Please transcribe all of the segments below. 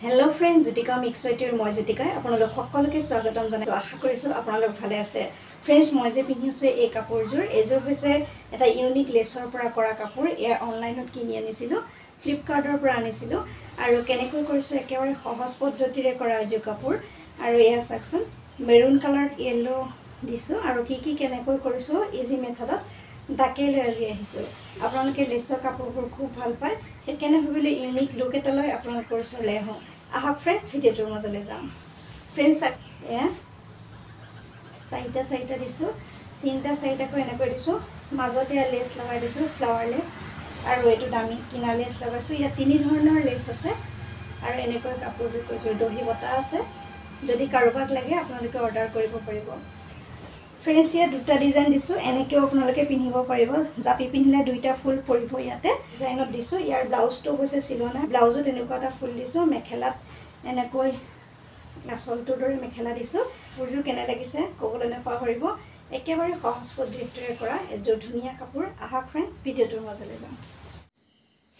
Hello friends, Jutika Mixwaitir moi Jutika আপোনালোক সকলোকে স্বাগতম জনাইছো আশা কৰিছো আপোনালোক ভালে আছে friends মই যে পিন্ধিছো এই কাপোৰজোৰ এজোৰ হৈছে এটা ইউনিক লেছৰ পৰা কৰা কাপোৰ এ অনলাইনত কিনি আনিছিলো ফ্লিপকাৰ্টৰ পৰা আনিছিলো আৰু কেনেকৈ কৰিছো একেবাৰে সহজ পদ্ধতিৰে কৰা এজোৰ কাপোৰ আৰু এয়া সেকশন মেৰুন কালাৰ ইয়েলো দিছো আৰু কি কেনেকৈ কৰিছো ইজি মেথডত দাকে লৈ আহিছো আপোনালোকে লেছৰ কাপোৰবোৰ খুব ভাল পায় সেইকাৰণে ভাবিলে ইউনিক লুক এটা লৈ আপোনালোকৰ ওচৰলৈ আহো আহক ফ্ৰেন্ডছ ভিডিঅ'টোৰ মাজলৈ যাম ফ্ৰেন্ডছ এয়া চাইটা দিছো তিনটা চাইটাকৈ এনেকৈ দিছো মাজতে লেছ লগাই দিছো ফ্লাৱাৰ লেছ আৰু এইটো দামি কিনা লেছ লগাইছো ইয়াত তিনি ধৰণৰ লেছ আছে আৰু এনেকৈ কাপোৰবোৰ কৈছো দহি বটা আছে যদি কাৰোবাক লাগে আপোনালোকে অৰ্ডাৰ কৰিব পাৰিব ফ্ৰেন্ডছ ইয়াত দুটা ডিজাইন দিছো এনেকৈ আপোনালোকে পিন্ধিব পাৰিব জাপি পিন্ধিলে দুইটা ফুল পৰিব ইয়াতে ডিজাইনত দিছো ইয়াৰ ব্লাউজটো হৈছে চিলনা ব্লাউজত এনেকুৱা এটা ফুল দিছো মেখেলাত এনেকৈ আঁচলটোৰ দৰে মেখেলা দিছো ফুলযোৰ কেনে লাগিছে ক'বলৈ নাপাহৰিব একেবাৰে সহজ পদ্ধতিৰে কৰা এযোৰ ধুনীয়া কাপোৰ আহক ফ্ৰেন্ডছ ভিডিঅ'টোৰ মাজলৈ যাম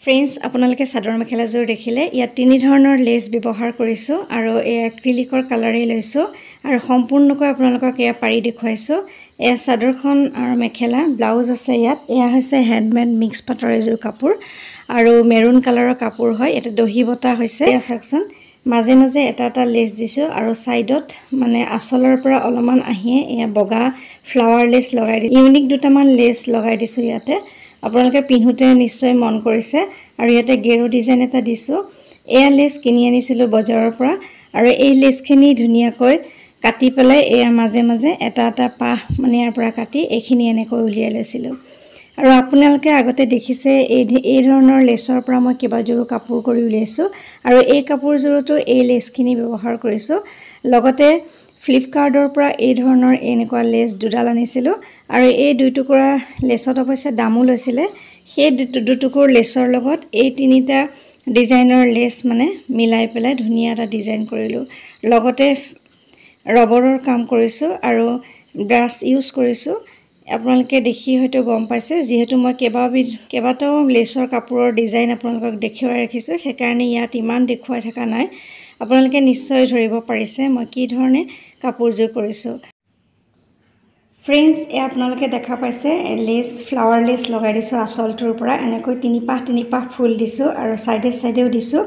ফ্ৰেন্ডছ আপোনালোকে চাদৰ মেখেলাযোৰ দেখিলে ইয়াত তিনি ধৰণৰ লেছ ব্যৱহাৰ কৰিছো আৰু এই এক্ৰিলিকৰ কালাৰে লৈছো আৰু সম্পূৰ্ণকৈ আপোনালোকক এয়া পাৰি দেখুৱাইছো এয়া চাদৰখন আৰু মেখেলা ব্লাউজ আছে ইয়াত এয়া হৈছে হ্যান্ডমেড মিক্স পাটৰ এযোৰ কাপোৰ আৰু মেৰুন কালাৰৰ কাপোৰ হয় এটা দহি বটা হৈছে এয়া সেকশন মাজে মাজে এটা লেছ দিছো আৰু সাইডত মানে আঁচলৰ পৰা অলমান আহিয়ে এয়া বগা ফ্লাৱাৰ লেছ লগাই দি ইউনিক দুটামান লেছ লগাই দিছো ইয়াতে আপোনালোকে পিন্হুতে নিশ্চয় মন কৰিছে আৰু ইয়াতে গেৰো ডিজাইন এটা দিছো এয়া লেছ কিনি আনিছিলো বজাৰৰ পৰা আৰু এই লেছখিনি ধুনিয়াকৈ কাটি পেলাই এয়া মাজে মাজে এটা পাহ মানে ইয়াৰ পৰা কাটি এইখিনি এনেকৈ উলিয়াই লৈছিলো আৰু আপোনালোকে আগতে দেখিছে এই ধৰণৰ লেছৰ পৰা মই কেবাজোৰো কাপোৰ কৰি উলিয়াইছো আৰু এই কাপোৰজোৰতো এই লেছখিনি ব্যৱহাৰ কৰিছো লগতে ফ্লিপকাৰ্টৰ পৰা এই ধৰণৰ এনেকুৱা লেছ দুডাল আনিছিলো আৰু এই দুই টুকুৰা লেছত অৱশ্যে দামো লৈছিলে সেই দুটুকুৰ লেছৰ লগত এই তিনিটা ডিজাইনৰ লেছ মানে মিলাই পেলাই ধুনীয়া এটা ডিজাইন কৰিলো লগতে ৰবৰৰ কাম কৰিছো আৰু ব্ৰাছ ইউজ কৰিছো আপোনালোকে দেখি হয়তো গম পাইছে যেহেতু মই কেবাটাও লেছৰ কাপোৰৰ ডিজাইন আপোনালোকক দেখুৱাই ৰাখিছো সেইকাৰণে ইয়াত ইমান দেখুৱাই থকা নাই আপোনালোকে নিশ্চয় ধৰিব পাৰিছে মই কি ধৰণে কাপোৰযোৰ কৰিছো ফ্ৰেন্ডছ এ আপোনালোকে দেখা পাইছে লেছ ফ্লাৱাৰ লেছ লগাই দিছো আঁচলটোৰ পৰা এনেকৈ তিনি পাহ ফুল দিছো আৰু সাইডেও দিছো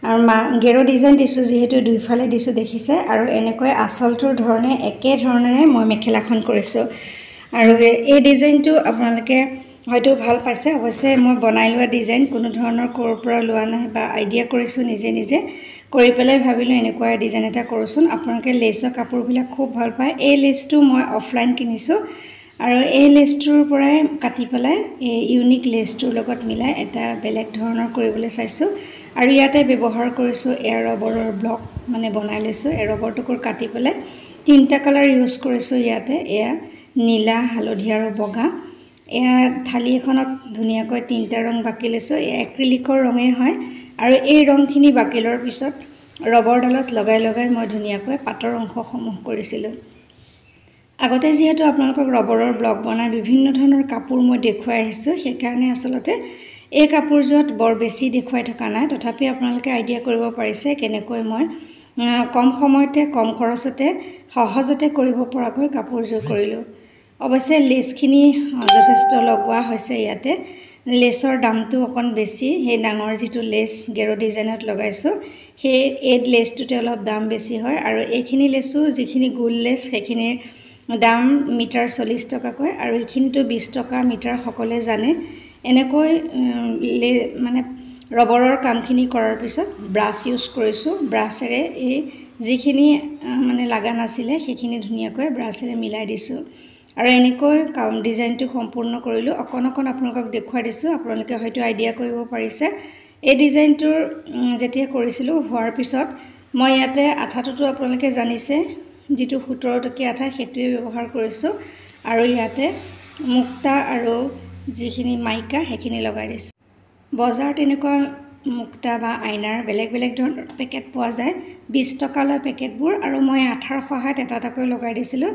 আৰু গেৰো ডিজাইন দিছো যেহেতু দুইফালে দিছো দেখিছে আৰু এনেকৈ আঁচলটোৰ ধৰণে একে ধৰণেৰে মই মেখেলাখন কৰিছো আৰু এই ডিজাইনটো আপোনালোকে হয়তো ভাল পাইছে অৱশ্যে মই বনাই লোৱা ডিজাইন কোনো ধৰণৰ কোৰ পৰা লোৱা নাই বা আইডিয়া কৰিছো নিজে কৰি পেলাই ভাবিলো এনেকুৱা ডিজাইন এটা কৰোচোন আপোনালোকে লেছৰ কাপোৰবিলাক খুব ভাল পায় এই লেছটো মই অফলাইন কিনিছো আৰু এই লেছটোৰ পৰাই কাটি পেলাই এই ইউনিক লেছটোৰ লগত মিলাই এটা বেলেগ ধৰণৰ কৰিবলৈ চাইছো আৰু ইয়াতে ব্যৱহাৰ কৰিছো এয়াৰ ৰবৰৰ ব্লক মানে বনাই লৈছো এই ৰবৰটোকৰ কাটি পেলাই তিনটা কালাৰ ইউজ কৰিছো ইয়াতে এয়া নীলা হালধীয়া আৰু বগা এয়া থালি এখনত ধুনীয়াকৈ তিনটা ৰং বাকি লৈছো এয়া এক্ৰিলিকৰ ৰঙে হয় আৰু এই ৰংখিনি বাকিলৰ পিছত ৰবৰডালত লগাই মই ধুনীয়াকৈ পাটৰ অংশসমূহ কৰিছিলো আগতে যেহেতু আপোনালোকক ৰবৰৰ ব্লক বনাই বিভিন্ন ধৰণৰ কাপোৰ মই দেখুৱাই আহিছো সেইকাৰণে আসলতে এই কাপোৰজোৰত বৰ বেছি দেখুৱাই থকা নাই তথাপি আপোনালোকে আইডিয়া কৰিব পাৰিছে কেনেকৈ মই কম সময়তে কম খৰচতে সহজতে কৰিব পৰাকৈ কাপোৰজোৰ কৰিলো অৱশ্যে লেছখিনি যথেষ্ট লগোৱা হৈছে ইয়াতে লেছৰ দামটো অকণ বেছি সেই ডাঙৰ যিটো লেছ গেৰো ডিজাইনত লগাইছো সেই এই লেছটোতে অলপ দাম বেছি হয় আৰু এইখিনি লেছু যিখিনি গোল লেছ সেইখিনিৰ দাম মিটাৰ 40 টকাকৈ আৰু এইখিনিটো 20 টকা মিটাৰ সকলে জানে এনেকৈ মানে ৰবৰৰ কামখিনি কৰাৰ পিছত ব্ৰাছ ইউজ কৰিছো ব্ৰাছেৰে এই যিখিনি মানে লাগা নাছিলে সেইখিনি ধুনীয়াকৈ ব্ৰাছেৰে মিলাই দিছো আৰু এনেকৈ কাম ডিজাইনটো সম্পূৰ্ণ কৰিলো অকণ আপোনালোকক দেখুৱাই দিছো আপোনালোকে হয়তো আইডিয়া কৰিব পাৰিছে এই ডিজাইনটোৰ যেতিয়া কৰিছিলো হোৱাৰ পিছত মই ইয়াতে আঠাটোতো আপোনালোকে জানিছে যেটো 17 টকীয়া আঠা হেতুৱে ব্যৱহাৰ কৰিছো আৰু ইয়াতে মুক্তা আৰু যিখিনি মাইকা হেখিনি লগাই দিছো বজাৰত এনেকুৱা মুক্তা বা আইনাৰ বেলেগ বেলেগ ধৰণৰ পেকেট পোৱা যায় 20 টকালৈ পেকেটবোৰ আৰু মই আঠাৰ সহায়ত এটা এটাকৈ লগাই দিছিলোঁ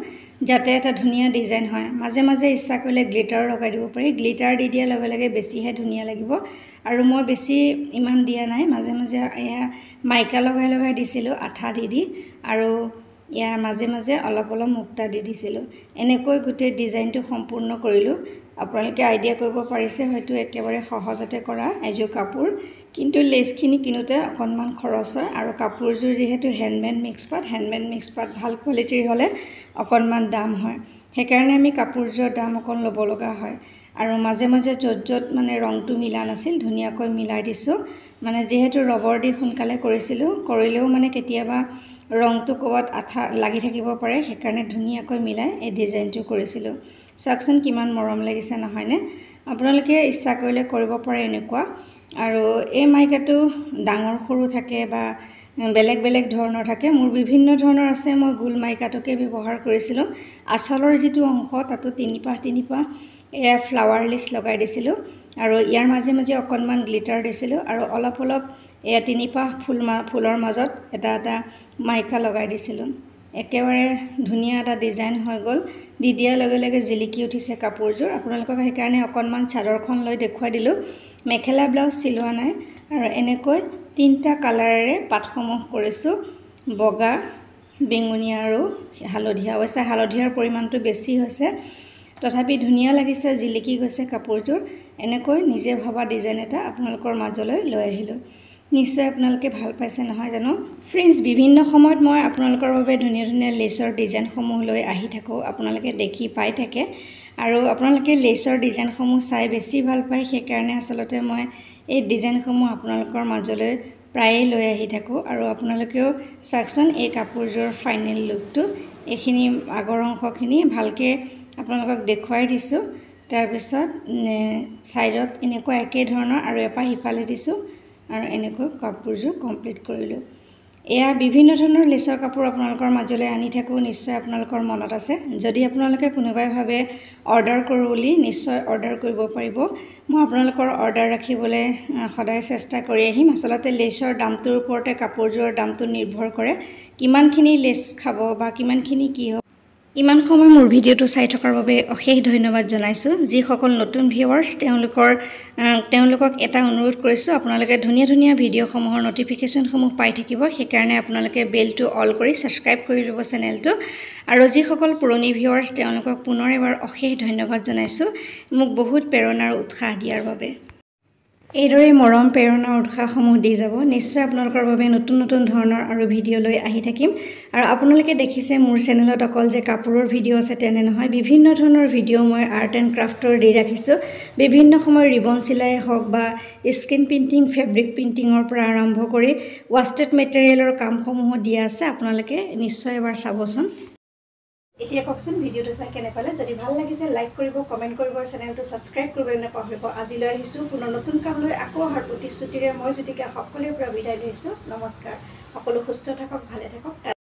যাতে এটা ধুনীয়া ডিজাইন হয় মাজে মাজে ইচ্ছা কৰিলে গ্লিটাৰ লগাই দিব পাৰি গ্লিটাৰ দি দিয়াৰ লগে লগে বেছিহে ধুনীয়া লাগিব আৰু মই বেছি ইমান দিয়া নাই মাজে মাজে এয়া মাইকা লগাই লগাই দিছিলোঁ আঠা দি আৰু ইয়াৰ মাজে মাজে অলপ অলপ মুক্তা দি দিছিলোঁ এনেকৈ গোটেই ডিজাইনটো সম্পূৰ্ণ কৰিলোঁ আপোনালোকে আইডিয়া কৰিব পাৰিছে হয়তো একেবাৰে সহজতে কৰা এযোৰ কাপোৰ কিন্তু লেছখিনি কিনোতে অকণমান খৰচ হয় আৰু কাপোৰযোৰ যিহেতু হেণ্ডমেড মিক্স পাট ভাল কোৱালিটিৰ হ'লে অকণমান দাম হয় সেইকাৰণে আমি কাপোৰযোৰৰ দাম অকণ ল'ব লগা হয় আৰু মাজে মাজে য'ত মানে ৰংটো মিলা নাছিল ধুনীয়াকৈ মিলাই দিছোঁ মানে যেহেতু ৰবৰ দি সোনকালে কৰিলেও মানে কেতিয়াবা ৰংটো ক'বাত আঠা লাগি থাকিব পাৰে সেইকাৰণে ধুনীয়াকৈ মিলাই এই ডিজাইনটো কৰিছিলোঁ চাওকচোন কিমান মৰম লাগিছে নহয়নে আপোনালোকে ইচ্ছা কৰিলে কৰিব পাৰে এনেকুৱা আৰু এই মাইকাটো ডাঙৰ সৰু থাকে বা বেলেগ বেলেগ ধৰণৰ থাকে মোৰ বিভিন্ন ধৰণৰ আছে মই গোল মাইকাটোকে ব্যৱহাৰ কৰিছিলোঁ আঁচলৰ যিটো অংশ তাতো তিনি পাহ এয়া ফ্লাৱাৰ লিষ্ট লগাই দিছিলোঁ আৰু ইয়াৰ মাজে মাজে অকণমান গ্লিটাৰ দিছিলোঁ আৰু অলপ এয়া তিনি পাহ ফুলৰ মাজত এটা এটা মাইকা লগাই দিছিলোঁ একেবাৰে ধুনীয়া এটা ডিজাইন হৈ গ'ল দি দিয়াৰ লগে লগে জিলিকি উঠিছে কাপোৰযোৰ আপোনালোকক সেইকাৰণে অকণমান চাদৰখন লৈ দেখুৱাই দিলোঁ মেখেলা ব্লাউজ চিলোৱা নাই আৰু এনেকৈ তিনিটা কালাৰেৰে পাটসমূহ কৰিছোঁ বগা বেঙুনীয়া আৰু হালধীয়া অৱশ্যে হালধীয়াৰ পৰিমাণটো বেছি হৈছে তথাপি ধুনীয়া লাগিছে জিলিকি গৈছে কাপোৰযোৰ এনেকৈ নিজে ভবা ডিজাইন এটা আপোনালোকৰ মাজলৈ লৈ আহিলোঁ নিশ্চয় আপোনালোকে ভাল পাইছে নহয় জানো ফ্ৰেণ্ডছ বিভিন্ন সময়ত মই আপোনালোকৰ বাবে ধুনীয়া ধুনীয়া লেছৰ ডিজাইনসমূহ লৈ আহি থাকোঁ আপোনালোকে দেখি পাই থাকে আৰু আপোনালোকে লেছৰ ডিজাইনসমূহ চাই বেছি ভাল পায় সেইকাৰণে আচলতে মই এই ডিজাইনসমূহ আপোনালোকৰ মাজলৈ প্ৰায়ে লৈ আহি থাকোঁ আৰু আপোনালোকেও চাওকচোন এই কাপোৰযোৰ ফাইনেল লুকটো এইখিনি আগৰ অংশখিনি ভালকৈ আপোনালোকক দেখুৱাই দিছোঁ তাৰপিছত সাইডত এনেকুৱা একে ধৰণৰ আৰু এপাহ ইফালে দিছোঁ আৰু এনেকৈ কাপোৰযোৰ কমপ্লিট কৰিলোঁ এয়া বিভিন্ন ধৰণৰ লেছৰ কাপোৰ আপোনালোকৰ মাজলৈ আনি থাকোঁ নিশ্চয় আপোনালোকৰ মনত আছে যদি আপোনালোকে কোনোবাই ভাবে অৰ্ডাৰ কৰোঁ বুলি নিশ্চয় অৰ্ডাৰ কৰিব পাৰিব মই আপোনালোকৰ অৰ্ডাৰ ৰাখিবলৈ সদায় চেষ্টা কৰি আহিম আচলতে লেছৰ দামটোৰ ওপৰতে কাপোৰযোৰৰ দামটো নিৰ্ভৰ কৰে কিমানখিনি লেছ খাব বা কিমানখিনি কি হ'ব ইমান সময় মোৰ ভিডিঅ'টো চাই থকাৰ বাবে অশেষ ধন্যবাদ জনাইছোঁ যিসকল নতুন ভিউৱাৰ্ছ তেওঁলোকক এটা অনুৰোধ কৰিছোঁ আপোনালোকে ধুনীয়া ধুনীয়া ভিডিঅ'সমূহৰ নটিফিকেশ্যনসমূহ পাই থাকিব সেইকাৰণে আপোনালোকে বেলটো অল কৰি ছাবস্ক্ৰাইব কৰি ল'ব চেনেলটো আৰু যিসকল পুৰণি ভিউৱাৰ্ছ তেওঁলোকক পুনৰ এবাৰ অশেষ ধন্যবাদ জনাইছোঁ মোক বহুত প্ৰেৰণা আৰু উৎসাহ দিয়াৰ বাবে এইদৰে মৰম প্ৰেৰণা উৎসাহসমূহ দি যাব নিশ্চয় আপোনালোকৰ বাবে নতুন নতুন ধৰণৰ আৰু ভিডিঅ' লৈ আহি থাকিম আৰু আপোনালোকে দেখিছে মোৰ চেনেলত অকল যে কাপোৰৰ ভিডিঅ' আছে তেনে নহয় বিভিন্ন ধৰণৰ ভিডিঅ' মই আৰ্ট এণ্ড ক্ৰাফ্টৰ দি ৰাখিছোঁ বিভিন্ন সময় ৰিবন চিলাই হওক বা স্ক্ৰীন প্ৰিণ্টিং ফেব্ৰিক প্ৰিণ্টিঙৰ পৰা আৰম্ভ কৰি ৱাষ্টেড মেটেৰিয়েলৰ কামসমূহো দিয়া আছে আপোনালোকে নিশ্চয় এবাৰ চাবচোন এতিয়া কওকচোন ভিডিঅ'টো চাই কেনে পালে যদি ভাল লাগিছে লাইক কৰিব কমেণ্ট কৰিব আৰু চেনেলটো ছাবস্ক্ৰাইব কৰিবলৈ নাপাহৰিব আজিলৈ আহিছোঁ পুনৰ নতুন কাম লৈ আকৌ অহাৰ প্ৰতিশ্ৰুতিৰে মই জ্যোতিকা সকলোৰে পৰা বিদায় লৈছোঁ নমস্কাৰ সকলো সুস্থ থাকক ভালে থাকক